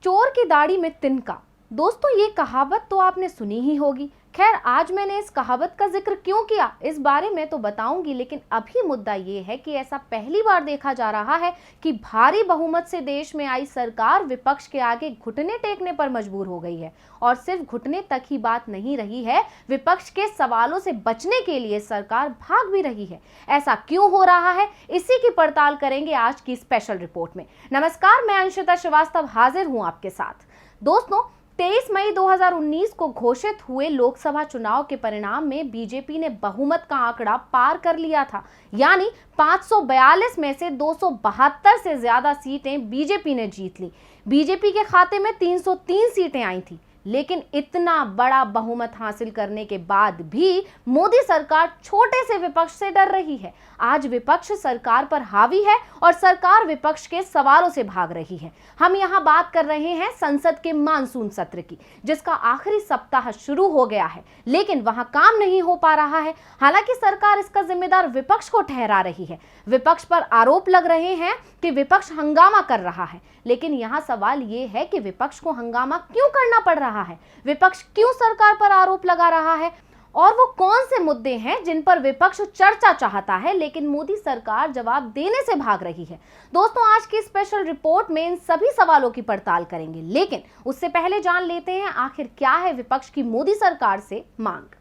चोर की दाढ़ी में तिनका। दोस्तों, ये कहावत तो आपने सुनी ही होगी। खैर, आज मैंने इस कहावत का जिक्र क्यों किया इस बारे में तो बताऊंगी, लेकिन अभी मुद्दा ये है कि ऐसा पहली बार देखा जा रहा है कि भारी बहुमत से देश में आई सरकार विपक्ष के आगे घुटने टेकने पर मजबूर हो गई है। और सिर्फ घुटने तक ही बात नहीं रही है, विपक्ष के सवालों से बचने के लिए सरकार भाग भी रही है। ऐसा क्यों हो रहा है, इसी की पड़ताल करेंगे आज की स्पेशल रिपोर्ट में। नमस्कार, मैं अंशिता श्रीवास्तव हाजिर हूं आपके साथ। दोस्तों, 23 मई 2019 को घोषित हुए लोकसभा चुनाव के परिणाम में बीजेपी ने बहुमत का आंकड़ा पार कर लिया था। यानी 542 में से 272 से ज्यादा सीटें बीजेपी ने जीत ली। बीजेपी के खाते में 303 सीटें आई थी। लेकिन इतना बड़ा बहुमत हासिल करने के बाद भी मोदी सरकार छोटे से विपक्ष से डर रही है। आज विपक्ष सरकार पर हावी है और सरकार विपक्ष के सवालों से भाग रही है। हम यहाँ बात कर रहे हैं संसद के मानसून सत्र की, जिसका आखिरी सप्ताह शुरू हो गया है, लेकिन वहां काम नहीं हो पा रहा है। हालांकि सरकार इसका जिम्मेदार विपक्ष को ठहरा रही है। विपक्ष पर आरोप लग रहे हैं कि विपक्ष हंगामा कर रहा है, लेकिन यहाँ सवाल ये है कि विपक्ष को हंगामा क्यों करना पड़ रहा है? विपक्ष क्यों सरकार पर आरोप लगा रहा है? और वो कौन से मुद्दे हैं जिन पर विपक्ष चर्चा चाहता है लेकिन मोदी सरकार जवाब देने से भाग रही है? दोस्तों, आज की स्पेशल रिपोर्ट में इन सभी सवालों की पड़ताल करेंगे, लेकिन उससे पहले जान लेते हैं आखिर क्या है विपक्ष की मोदी सरकार से मांग।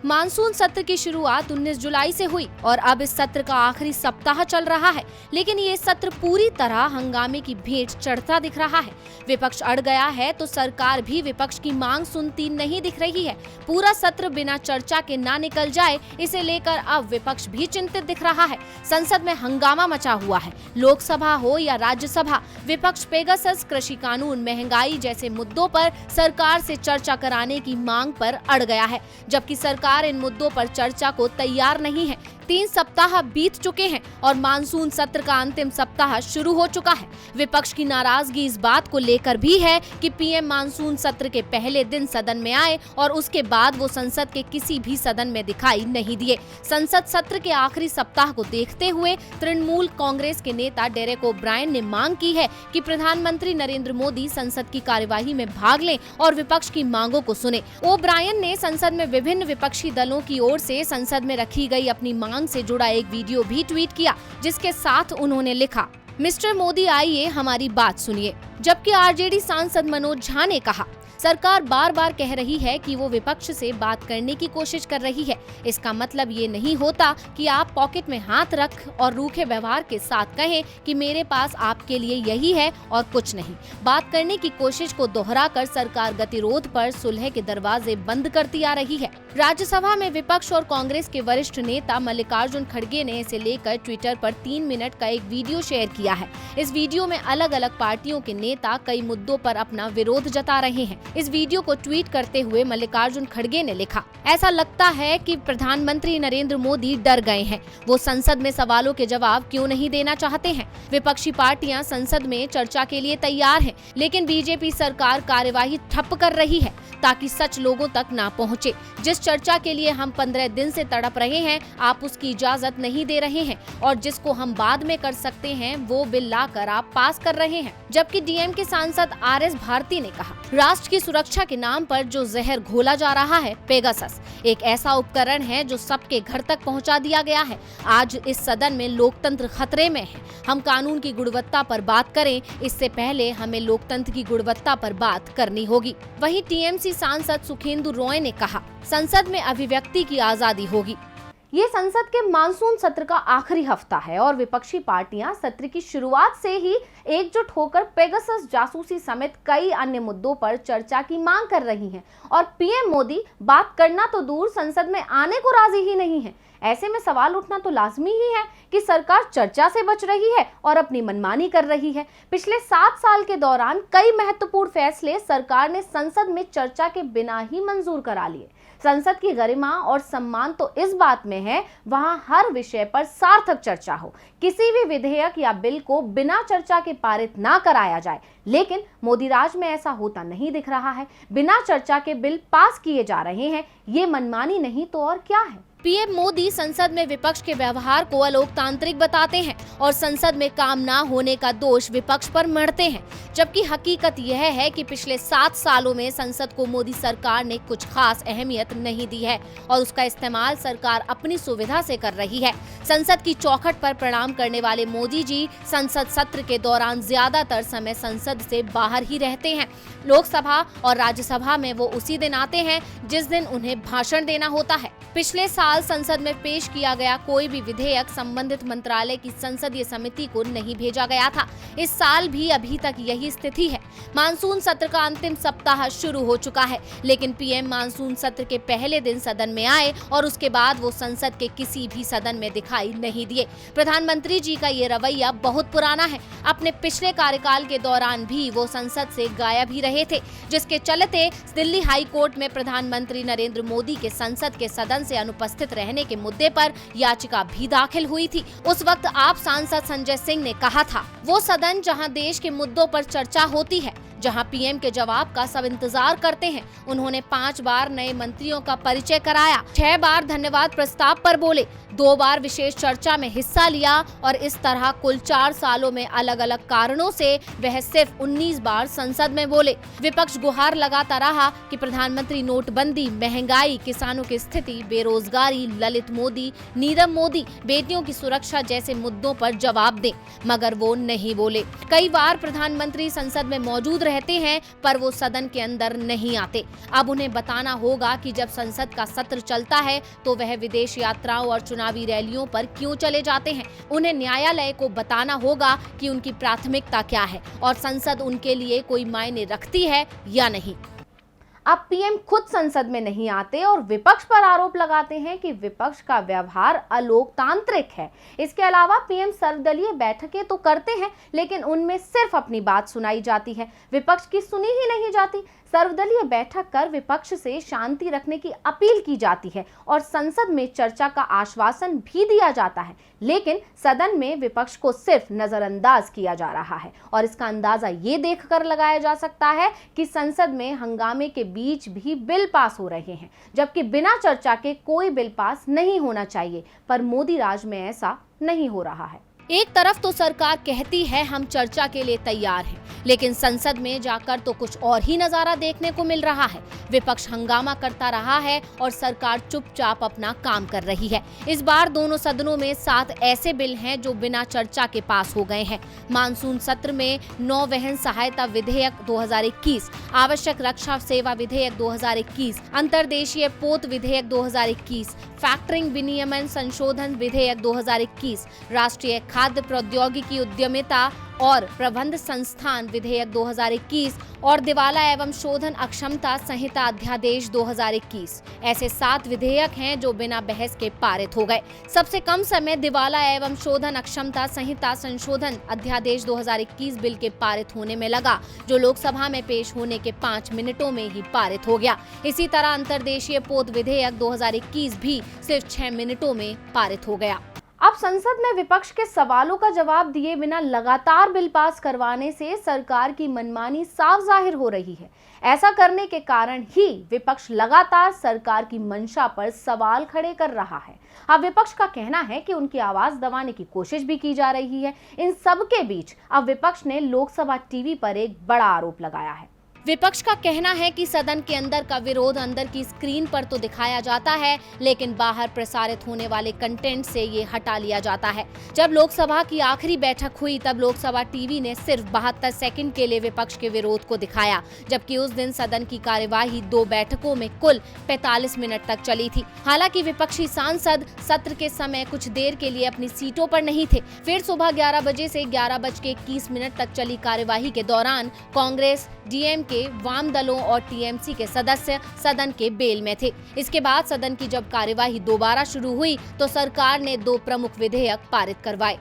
मानसून सत्र की शुरुआत 19 जुलाई से हुई और अब इस सत्र का आखिरी सप्ताह चल रहा है, लेकिन ये सत्र पूरी तरह हंगामे की भेंट चढ़ता दिख रहा है। विपक्ष अड़ गया है तो सरकार भी विपक्ष की मांग सुनती नहीं दिख रही है। पूरा सत्र बिना चर्चा के ना निकल जाए, इसे लेकर अब विपक्ष भी चिंतित दिख रहा है। संसद में हंगामा मचा हुआ है। लोकसभा हो या राज्यसभा, विपक्ष पेगासस, कृषि कानून, महंगाई जैसे मुद्दों पर सरकार से चर्चा कराने की मांग पर अड़ गया है, जबकि सरकार इन मुद्दों पर चर्चा को तैयार नहीं है। 3 सप्ताह बीत चुके हैं और मानसून सत्र का अंतिम सप्ताह शुरू हो चुका है। विपक्ष की नाराजगी इस बात को लेकर भी है कि पीएम मानसून सत्र के पहले दिन सदन में आए और उसके बाद वो संसद के किसी भी सदन में दिखाई नहीं दिए। संसद सत्र के आखिरी सप्ताह को देखते हुए तृणमूल कांग्रेस के नेता डेरेक ओब्रायन ने मांग की है कि प्रधानमंत्री नरेंद्र मोदी संसद की कार्यवाही में भाग लें और विपक्ष की मांगों को सुने। ओब्रायन ने संसद में विभिन्न विपक्षी दलों की ओर से संसद में रखी गई अपनी मांग से जुड़ा एक वीडियो भी ट्वीट किया, जिसके साथ उन्होंने लिखा, मिस्टर मोदी आइए हमारी बात सुनिए। जबकि आरजेडी सांसद मनोज झा ने कहा, सरकार बार बार कह रही है कि वो विपक्ष से बात करने की कोशिश कर रही है। इसका मतलब ये नहीं होता कि आप पॉकेट में हाथ रख और रूखे व्यवहार के साथ कहें कि मेरे पास आपके लिए यही है और कुछ नहीं। बात करने की कोशिश को दोहराकर सरकार गतिरोध पर सुलह के दरवाजे बंद करती आ रही है। राज्यसभा में विपक्ष और कांग्रेस के वरिष्ठ नेता मल्लिकार्जुन खड़गे ने इसे लेकर ट्विटर पर 3 मिनट का एक वीडियो शेयर किया है। इस वीडियो में अलग अलग पार्टियों के नेता कई मुद्दों पर अपना विरोध जता रहे हैं। इस वीडियो को ट्वीट करते हुए मल्लिकार्जुन खड़गे ने लिखा, ऐसा लगता है कि प्रधानमंत्री नरेंद्र मोदी डर गए हैं। वो संसद में सवालों के जवाब क्यों नहीं देना चाहते हैं? विपक्षी पार्टियां संसद में चर्चा के लिए तैयार हैं, लेकिन बीजेपी सरकार कार्यवाही ठप कर रही है ताकि सच लोगों तक ना पहुंचे। जिस चर्चा के लिए हम 15 दिन से तड़प रहे हैं, आप उसकी इजाजत नहीं दे रहे हैं और जिसको हम बाद में कर सकते हैं वो बिल लाकर आप पास कर रहे हैं। जबकि डीएमके सांसद आरएस भारती ने कहा, राष्ट्र की सुरक्षा के नाम पर जो जहर घोला जा रहा है, पेगासस एक ऐसा उपकरण है जो सबके घर तक पहुंचा दिया गया है। आज इस सदन में लोकतंत्र खतरे में है। हम कानून की गुणवत्ता पर बात करें, इससे पहले हमें लोकतंत्र की गुणवत्ता पर बात करनी होगी। वहीं टीएमसी सांसद सुखेंदु रॉय ने कहा, संसद में अभिव्यक्ति की आजादी होगी। ये संसद के मानसून सत्र का आखिरी हफ्ता है और विपक्षी पार्टियां सत्र की शुरुआत से ही एकजुट होकर पेगासस जासूसी समेत कई अन्य मुद्दों पर चर्चा की मांग कर रही हैं और पीएम मोदी बात करना तो दूर, संसद में आने को राजी ही नहीं है। ऐसे में सवाल उठना तो लाजमी ही है कि सरकार चर्चा से बच रही है और अपनी मनमानी कर रही है। पिछले 7 साल के दौरान कई महत्वपूर्ण फैसले सरकार ने संसद में चर्चा के बिना ही मंजूर करा लिए। संसद की गरिमा और सम्मान तो इस बात में है वहां हर विषय पर सार्थक चर्चा हो, किसी भी विधेयक या बिल को बिना चर्चा के पारित ना कराया जाए। लेकिन मोदी राज में ऐसा होता नहीं दिख रहा है। बिना चर्चा के बिल पास किए जा रहे हैं। ये मनमानी नहीं तो और क्या है। पीएम मोदी संसद में विपक्ष के व्यवहार को अलोकतांत्रिक बताते हैं और संसद में काम न होने का दोष विपक्ष पर मढ़ते हैं, जबकि हकीकत यह है कि पिछले 7 सालों में संसद को मोदी सरकार ने कुछ खास अहमियत नहीं दी है और उसका इस्तेमाल सरकार अपनी सुविधा से कर रही है। संसद की चौखट पर प्रणाम करने वाले मोदी जी संसद सत्र के दौरान ज्यादातर समय संसद से बाहर ही रहते हैं। लोकसभा और राज्यसभा में वो उसी दिन आते हैं जिस दिन उन्हें भाषण देना होता है। पिछले साल संसद में पेश किया गया कोई भी विधेयक संबंधित मंत्रालय की संसदीय समिति को नहीं भेजा गया था। इस साल भी अभी तक यही स्थिति है। मानसून सत्र का अंतिम सप्ताह शुरू हो चुका है, लेकिन पीएम मानसून सत्र के पहले दिन सदन में आए और उसके बाद वो संसद के किसी भी सदन में दिखाई नहीं दिए। प्रधानमंत्री जी का ये रवैया बहुत पुराना है। अपने पिछले कार्यकाल के दौरान भी वो संसद से गायब ही रहे थे, जिसके चलते दिल्ली हाई कोर्ट में प्रधानमंत्री नरेंद्र मोदी के संसद के सदन से अनुपस्थित रहने के मुद्दे पर याचिका भी दाखिल हुई थी। उस वक्त आप सांसद संजय सिंह ने कहा था, वो सदन जहां देश के मुद्दों पर चर्चा होती है, जहां पीएम के जवाब का सब इंतजार करते हैं। उन्होंने 5 बार नए मंत्रियों का परिचय कराया, 6 बार धन्यवाद प्रस्ताव पर बोले, 2 बार विशेष चर्चा में हिस्सा लिया और इस तरह कुल 4 सालों में अलग अलग कारणों से वह सिर्फ 19 बार संसद में बोले। विपक्ष गुहार लगाता रहा कि प्रधानमंत्री नोटबंदी, महंगाई, किसानों की स्थिति, बेरोजगारी, ललित मोदी, नीरव मोदी, बेटियों की सुरक्षा जैसे मुद्दों पर जवाब दें, मगर वो नहीं बोले। कई बार प्रधानमंत्री संसद में मौजूद रहते हैं पर वो सदन के अंदर नहीं आते। अब उन्हें बताना होगा कि जब संसद का सत्र चलता है तो वह विदेश यात्राओं और चुनावी रैलियों पर क्यों चले जाते हैं। उन्हें न्यायालय को बताना होगा कि उनकी प्राथमिकता क्या है और संसद उनके लिए कोई मायने रखती है या नहीं। अब पीएम खुद संसद में नहीं आते और विपक्ष पर आरोप लगाते हैं कि विपक्ष का व्यवहार अलोकतांत्रिक है। इसके अलावा पीएम सर्वदलीय बैठकें तो करते हैं, लेकिन उनमें सिर्फ अपनी बात सुनाई जाती है, विपक्ष की सुनी ही नहीं जाती। सर्वदलीय बैठक कर विपक्ष से शांति रखने की अपील की जाती है और संसद में चर्चा का आश्वासन भी दिया जाता है, लेकिन सदन में विपक्ष को सिर्फ नजरअंदाज किया जा रहा है। और इसका अंदाजा ये देखकर लगाया जा सकता है कि संसद में हंगामे के बीच भी बिल पास हो रहे हैं, जबकि बिना चर्चा के कोई बिल पास नहीं होना चाहिए, पर मोदी राज में ऐसा नहीं हो रहा है। एक तरफ तो सरकार कहती है हम चर्चा के लिए तैयार हैं, लेकिन संसद में जाकर तो कुछ और ही नजारा देखने को मिल रहा है। विपक्ष हंगामा करता रहा है और सरकार चुपचाप अपना काम कर रही है। इस बार दोनों सदनों में 7 ऐसे बिल हैं जो बिना चर्चा के पास हो गए हैं। मानसून सत्र में नौवहन सहायता विधेयक 2021, आवश्यक रक्षा सेवा विधेयक 2021, अंतर्देशीय पोत विधेयक 2021, फैक्टरिंग विनियमन संशोधन विधेयक 2021, राष्ट्रीय खाद्य प्रौद्योगिकी उद्यमिता और प्रबंध संस्थान विधेयक 2021 और दिवाला एवं शोधन अक्षमता संहिता अध्यादेश 2021। ऐसे 7 विधेयक हैं जो बिना बहस के पारित हो गए। सबसे कम समय दिवाला एवं शोधन अक्षमता संहिता संशोधन अध्यादेश 2021 बिल के पारित होने में लगा, जो लोकसभा में पेश होने के 5 मिनटों में ही पारित हो गया। इसी तरह अंतर्देशीय पोत विधेयक 2021 भी सिर्फ 6 मिनटों में पारित हो गया। अब संसद में विपक्ष के सवालों का जवाब दिए बिना लगातार बिल पास करवाने से सरकार की मनमानी साफ जाहिर हो रही है। ऐसा करने के कारण ही विपक्ष लगातार सरकार की मंशा पर सवाल खड़े कर रहा है। अब विपक्ष का कहना है कि उनकी आवाज दबाने की कोशिश भी की जा रही है। इन सब के बीच अब विपक्ष ने लोकसभा टीवी पर एक बड़ा आरोप लगाया है। विपक्ष का कहना है कि सदन के अंदर का विरोध अंदर की स्क्रीन पर तो दिखाया जाता है, लेकिन बाहर प्रसारित होने वाले कंटेंट से ये हटा लिया जाता है। जब लोकसभा की आखिरी बैठक हुई तब लोकसभा टीवी ने सिर्फ 72 सेकंड के लिए विपक्ष के विरोध को दिखाया, जबकि उस दिन सदन की कार्यवाही 2 बैठकों में कुल 45 मिनट तक चली थी। हालांकि विपक्षी सांसद सत्र के समय कुछ देर के लिए अपनी सीटों पर नहीं थे। फिर सुबह 11 बजे से 11:21 तक चली कार्यवाही के दौरान कांग्रेस, डीएमके, वाम दलों और टीएमसी के सदस्य सदन के बेल में थे। इसके बाद सदन की जब कार्यवाही दोबारा शुरू हुई तो सरकार ने 2 प्रमुख विधेयक पारित करवाए।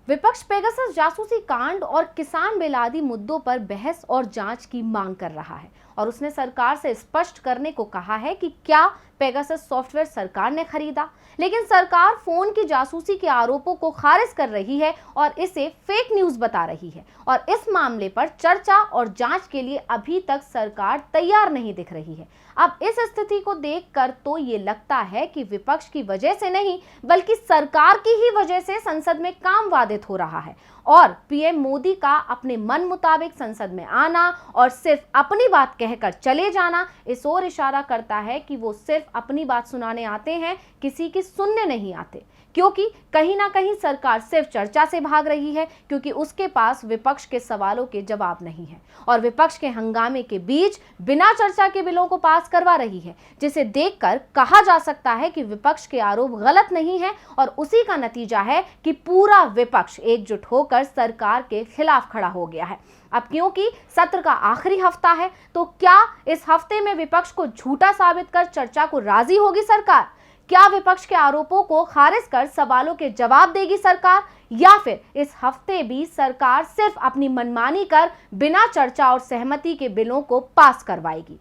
विपक्ष पेगासस जासूसी कांड और किसान बिल आदि मुद्दों पर बहस और जांच की मांग कर रहा है और उसने सरकार से स्पष्ट करने को कहा है कि क्या पेगासस सॉफ्टवेयर सरकार ने खरीदा। लेकिन सरकार फोन की जासूसी के आरोपों को खारिज कर रही है और इसे फेक न्यूज बता रही है और इस मामले पर चर्चा और जांच के लिए अभी तक सरकार तैयार नहीं दिख रही है। अब इस स्थिति को देखकर तो ये लगता है कि विपक्ष की वजह से नहीं बल्कि सरकार की ही वजह से संसद में काम बाधित हो रहा है और पीएम मोदी का अपने मन मुताबिक संसद में आना और सिर्फ अपनी बात कहकर चले जाना इस ओर इशारा करता है कि वो सिर्फ अपनी बात सुनाने आते हैं, किसी की सुनने नहीं आते। क्योंकि कहीं ना कहीं सरकार सिर्फ चर्चा से भाग रही है क्योंकि उसके पास विपक्ष के सवालों के जवाब नहीं है और विपक्ष के हंगामे के बीच बिना चर्चा के बिलों को पास करवा रही है, जिसे देखकर कहा जा सकता है कि विपक्ष के आरोप गलत नहीं है और उसी का नतीजा है कि पूरा विपक्ष एकजुट होकर सरकार के खिलाफ खड़ा हो गया है। अब क्योंकि सत्र का आखिरी हफ्ता है तो क्या इस हफ्ते में विपक्ष को झूठा साबित कर चर्चा को राजी होगी सरकार? क्या विपक्ष के आरोपों को खारिज कर सवालों के जवाब देगी सरकार या फिर इस हफ्ते भी सरकार सिर्फ अपनी मनमानी कर बिना चर्चा और सहमति के बिलों को पास करवाएगी?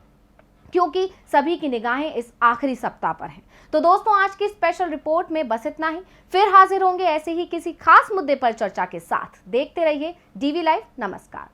क्योंकि सभी की निगाहें इस आखिरी सप्ताह पर हैं। तो दोस्तों, आज की स्पेशल रिपोर्ट में बस इतना ही। फिर हाजिर होंगे ऐसे ही किसी खास मुद्दे पर चर्चा के साथ। देखते रहिए डीवी लाइव। नमस्कार।